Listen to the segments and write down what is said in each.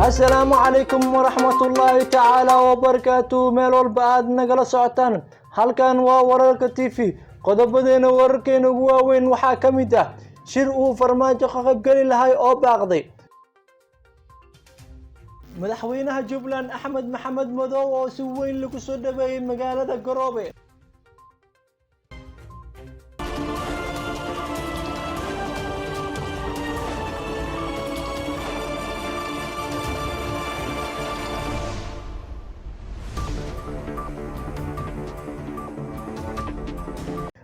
السلام عليكم ورحمة الله تعالى وبركاته. ميل والبعد نقل سعطان halkan waa wararka TV qodobadeena wararkeena ugu waaweyn waxaa kamid ah shir uu farmaajo ka qayb gali lahay oo baaqday madaxweynaha Jubbaland Axmed Maxamed Madow oo si weyn lagu soo dhaweeyay magaalada Garowe.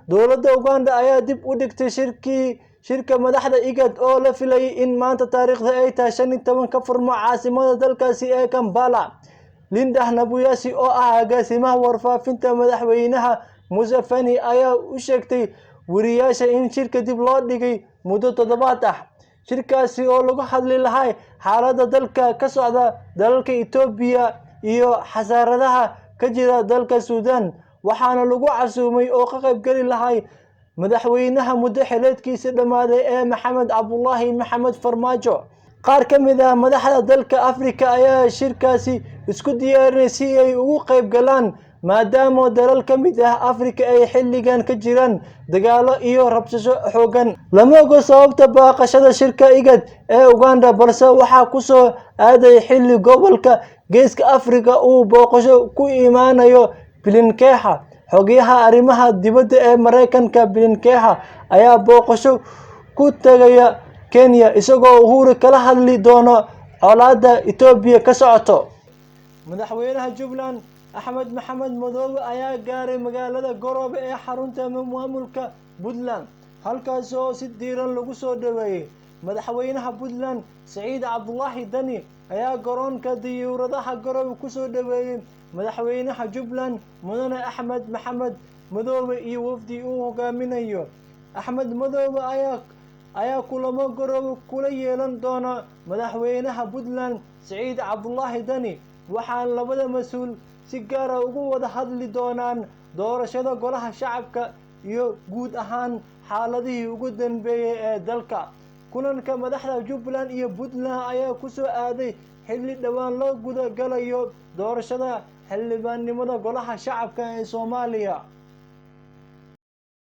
dowladda Uganda ayaa dib u dhigtay shirka madaxda IGAD oo la filayay in maanta taariikhda ay tahay 15 ka furmo caasimada dalkaasi ee Kampala. Linda Nabuyasi oo ah agaasimaha warfaafinta madaxweynaha Museveni ayaa u sheegtay wariyaasha in shirka dib loo dhigay muddo 7 ah. shirkaasi oo lagu hadli lahaa xaaladda dalka ka socda dalalka Itoobiya iyo xasaradaha ka jira dalka Suudaan, waxaana lagu casuumay oo ka qayb gali lahay madaxweynaha muddo xileedkiisa dhamaaday ee Maxamed Cabdullaahi Maxamed Farmaajo. qaar ka mid ah madaxda dalka Afrika ayaa shirkaasi isku diyaarinay si ay ugu qayb galaan maadaama dalal ka mid ah Afrika ay xilligan ka jiraan dagaalo iyo rabshado xooggan. lama oga sababta baaqashada shirka IGAD ee Uganda, balse waxaa ku soo aaday xilli gobolka Geeska Afrika uu booqasho ku imaanayo Blinken. xogayaha arrimaha dibadda ee Mareykanka Blinken ayaa booqasho ku tagaya Kenya isagoo Uhuru kala hadli doona colaadda Itoobiya ka socoto. madaxweynaha Jubbaland Axmed Maxamed Madow ayaa gaaray magaalada Garowe ee xarunta maamulka Puntland, halkaas oo si diiran lagu soo dhaweeyay. madaxweynaha Puntland Siciid Cabdullaahi Dani ayaa garoonka diyaaradaha Garowe ku soo dhaweeyay madaxweynaha Jubbaland Mudane Axmed Maxamed Madow iyo wafdi uu hogaaminayo. Axmed Madow ayaa kulamo Garowe kula yeelan doona madaxweynaha Puntland Siciid Cabdullaahi Dani, waxaana labada mas'uul si gaar ah ugu wada hadli doonaan doorashada golaha shacabka iyo guud ahaan xaaladihii ugu dambeeyay ee dalka. kulanka madaxda Jubbaland iyo Puntland ayaa ku soo aaday xilli dhawaan loo guda galayo doorashada xildhibaannimada golaha shacabka ee Soomaaliya.